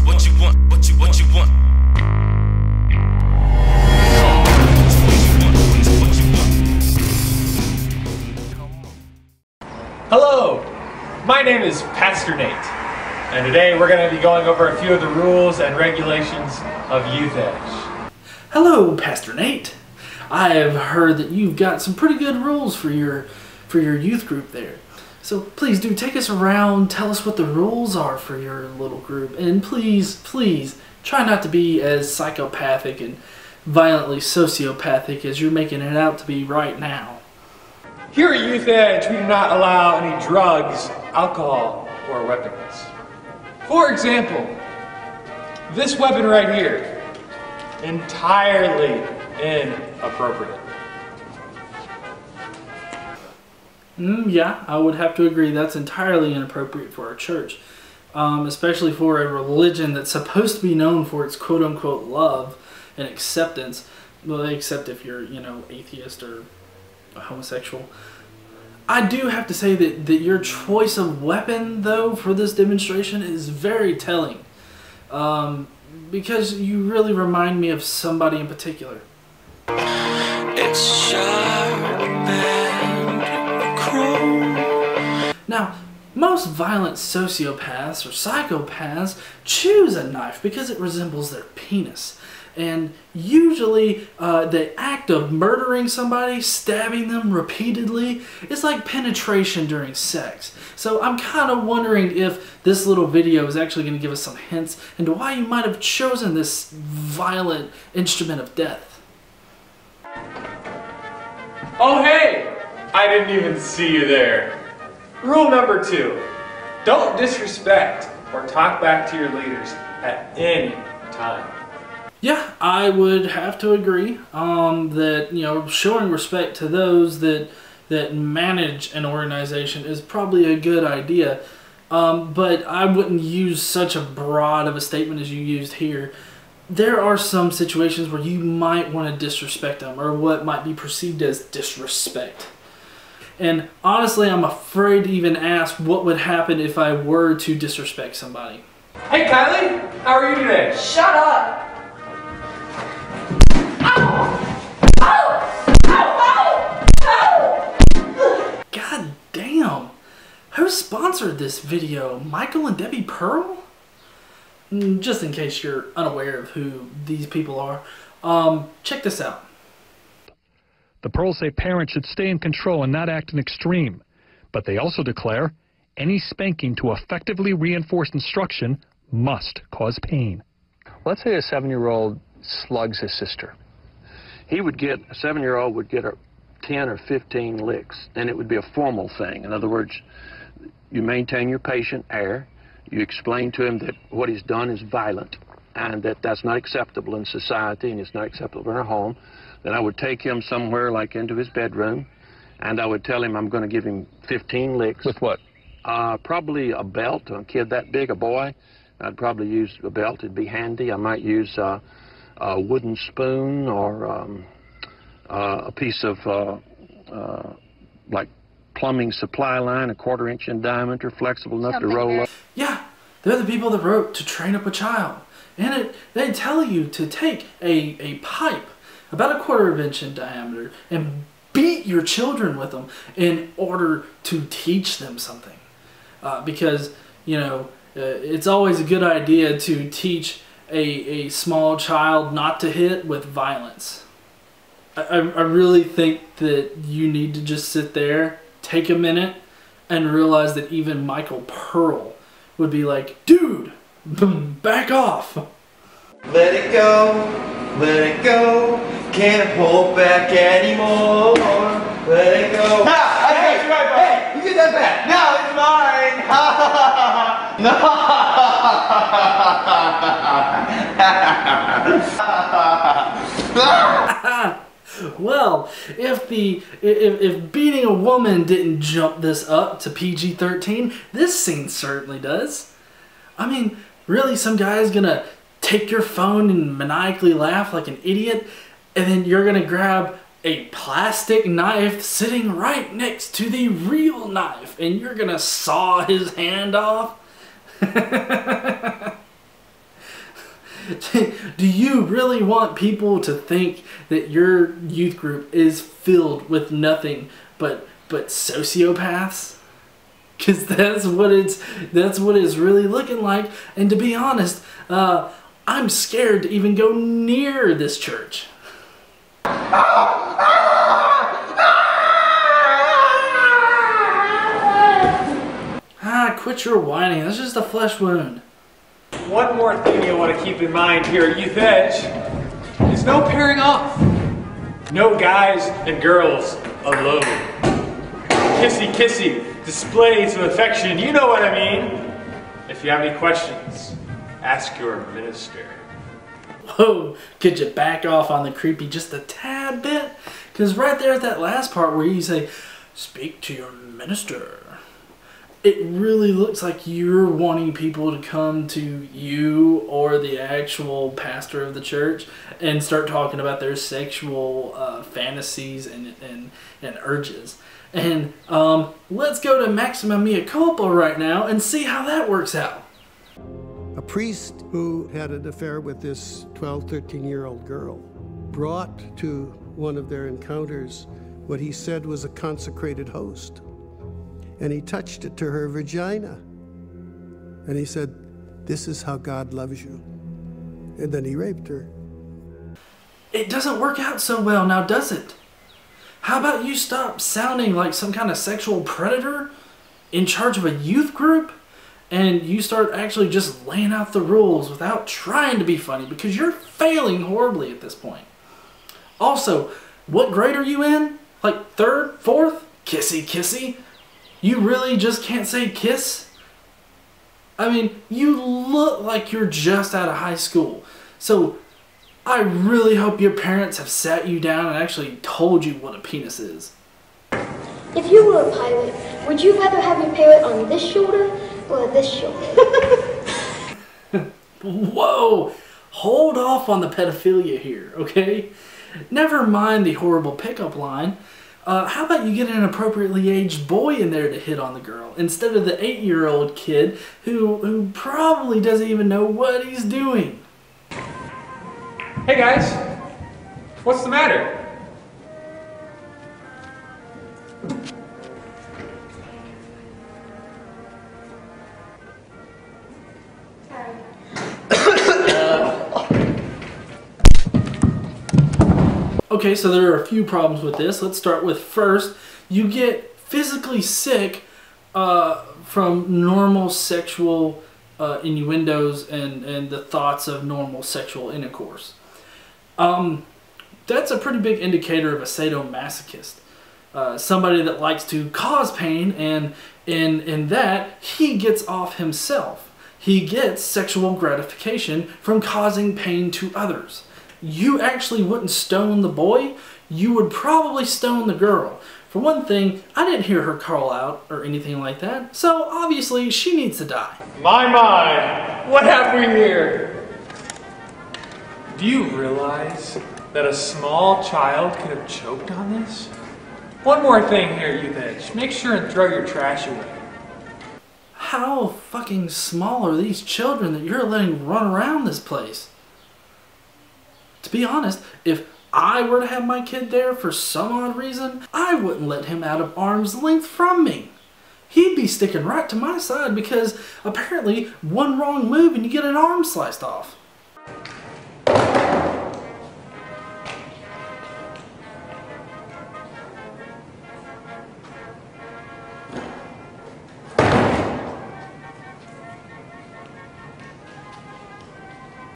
what you want, what you want. Hello, my name is Pastor Nate, and today we're going to be going over a few of the rules and regulations of E.D.G.E. Hello, Pastor Nate. I have heard that you've got some pretty good rules for your youth group there. So please do take us around, tell us what the rules are for your little group, and please try not to be as psychopathic and violently sociopathic as you're making it out to be right now. Here at E.D.G.E, we do not allow any drugs, alcohol, or weapons. For example, this weapon right here, entirely inappropriate. Yeah, I would have to agree that's entirely inappropriate for our church, especially for a religion that's supposed to be known for its quote-unquote love and acceptance, well, except if you're, atheist or homosexual. I do have to say that your choice of weapon, though, for this demonstration is very telling, because you really remind me of somebody in particular. It's sharp and cruel. Now, most violent sociopaths or psychopaths choose a knife because it resembles their penis. And usually the act of murdering somebody, stabbing them repeatedly, is like penetration during sex. So I'm kind of wondering if this little video is actually going to give us some hints into why you might have chosen this violent instrument of death. Oh hey! I didn't even see you there. Rule number 2. Don't disrespect or talk back to your leaders at any time. Yeah, I would have to agree that, showing respect to those that manage an organization is probably a good idea. But I wouldn't use such a broad of a statement as you used here. There are some situations where you might want to disrespect them, or what might be perceived as disrespect. And honestly, I'm afraid to even ask what would happen if I were to disrespect somebody. Hey Kylie, how are you today? Shut up! God damn! Who sponsored this video? Michael and Debbie Pearl? Just in case you're unaware of who these people are, check this out. The Pearls say parents should stay in control and not act in extreme, but they also declare any spanking to effectively reinforce instruction must cause pain. Let's say a 7-year-old slugs his sister. A 7-year-old would get 10 or 15 licks, and it would be a formal thing. In other words, you maintain your patient air, you explain to him that what he's done is violent, and that that's not acceptable in society, and it's not acceptable in our home. Then I would take him somewhere, like into his bedroom, and I would tell him I'm going to give him 15 licks. With what? Probably a belt. A kid that big, a boy, I'd probably use a belt. It'd be handy. I might use a wooden spoon or a piece of like plumbing supply line, a 1/4 inch in diameter, flexible enough to roll up. Yeah, they're the people that wrote To Train Up a Child. And they tell you to take a pipe about a 1/4 inch in diameter and beat your children with them in order to teach them something. Because, it's always a good idea to teach a small child not to hit with violence. I really think that you need to just sit there, take a minute, and realize that even Michael Pearl would be like, dude, back off. Let it go, can't hold back anymore. Let it go. Ah, hey, you get that back. Now it's mine. Well, if beating a woman didn't jump this up to PG-13, this scene certainly does. I mean, really, some guy's gonna take your phone and maniacally laugh like an idiot, and then you're gonna grab a plastic knife sitting right next to the real knife, and you're gonna saw his hand off? Do you really want people to think that your youth group is filled with nothing but sociopaths? Because that's what it's really looking like. And to be honest, I'm scared to even go near this church. Quit your whining. That's just a flesh wound. One more thing you want to keep in mind here at E.D.G.E is no pairing off. No guys and girls alone. Kissy kissy, displays of affection, you know what I mean. If you have any questions, ask your minister. Whoa, could you back off on the creepy just a tad bit? Because right there at that last part where you say, speak to your minister, it really looks like you're wanting people to come to you or the actual pastor of the church and start talking about their sexual fantasies and urges. And let's go to Maxima Mea Culpa right now and see how that works out. A priest who had an affair with this 12, 13-year-old girl brought to one of their encounters what he said was a consecrated host. And he touched it to her vagina. And he said, this is how God loves you. And then he raped her. It doesn't work out so well now, does it? How about you stop sounding like some kind of sexual predator in charge of a youth group? And you start actually just laying out the rules without trying to be funny, because you're failing horribly at this point. Also, what grade are you in? Like third, fourth? Kissy kissy? You really just can't say kiss? I mean, you look like you're just out of high school. So I really hope your parents have sat you down and actually told you what a penis is. If you were a pilot, would you rather have your parrot on this shoulder or this shoulder? Whoa! Hold off on the pedophilia here, okay? Never mind the horrible pickup line. How about you get an appropriately aged boy in there to hit on the girl instead of the 8-year-old kid who probably doesn't even know what he's doing? Hey guys, what's the matter? Okay, so there are a few problems with this. Let's start with first, you get physically sick from normal sexual innuendos and the thoughts of normal sexual intercourse. That's a pretty big indicator of a sadomasochist. Somebody that likes to cause pain, and in that, he gets off himself. He gets sexual gratification from causing pain to others. You actually wouldn't stone the boy, you would probably stone the girl. For one thing, I didn't hear her call out or anything like that, so obviously she needs to die. My, what have we here? Do you realize that a small child could have choked on this? One more thing here, E.D.G.E. Make sure and throw your trash away. How fucking small are these children that you're letting run around this place? To be honest, if I were to have my kid there for some odd reason, I wouldn't let him out of arm's length from me. He'd be sticking right to my side because apparently one wrong move and you get an arm sliced off.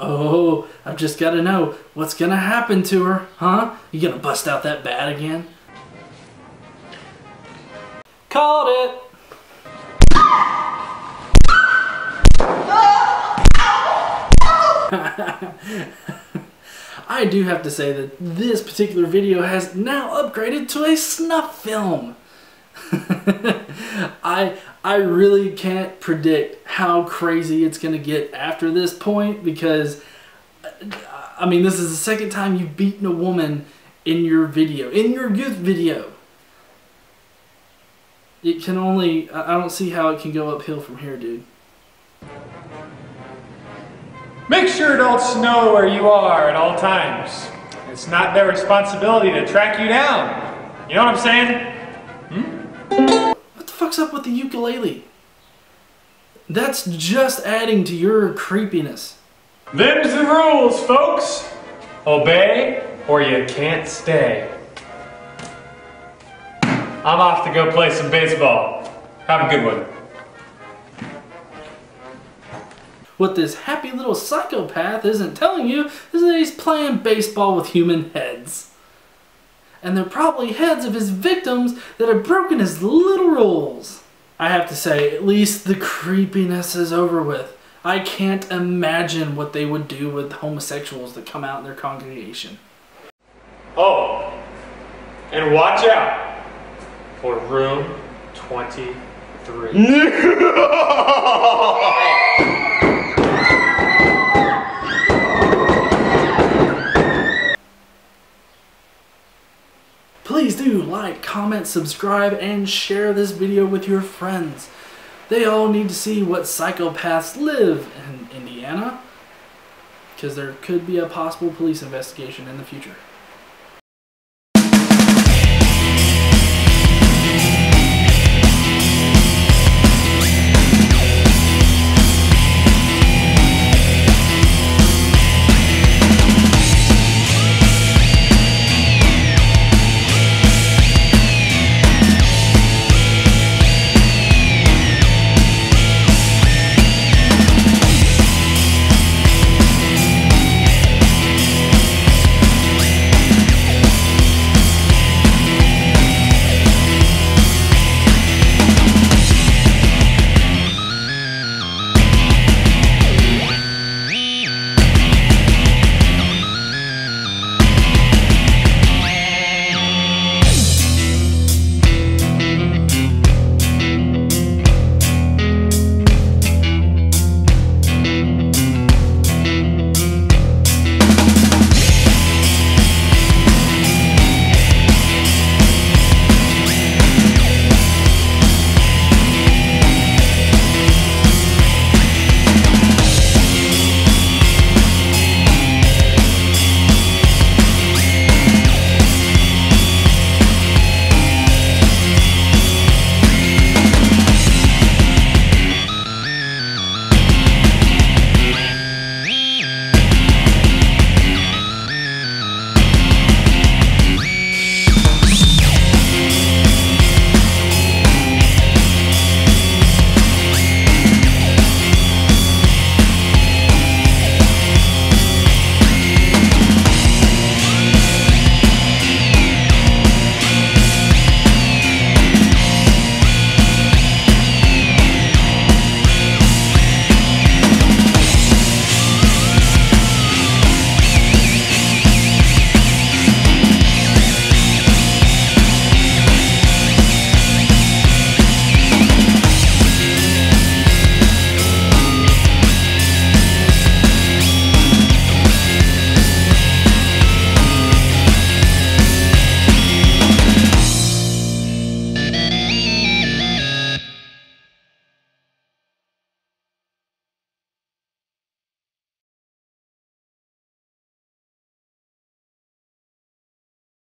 Oh, I've just got to know what's going to happen to her, huh? You going to bust out that bat again? Called it! I do have to say that this particular video has now upgraded to a snuff film. I really can't predict how crazy it's going to get after this point, because I mean, this is the second time you've beaten a woman in your video, in your youth video. It can only, I don't see how it can go uphill from here, dude. Make sure adults know where you are at all times. It's not their responsibility to track you down. You know what I'm saying? What the fuck's up with the ukulele? That's just adding to your creepiness. Them's the rules, folks. Obey or you can't stay. I'm off to go play some baseball. Have a good one. What this happy little psychopath isn't telling you is that he's playing baseball with human heads. And they're probably heads of his victims that have broken his little rules. I have to say, at least the creepiness is over with. I can't imagine what they would do with homosexuals that come out in their congregation. Oh, and watch out for room 23. Please do like, comment, subscribe, and share this video with your friends. They all need to see what psychopaths live in Indiana, because there could be a possible police investigation in the future.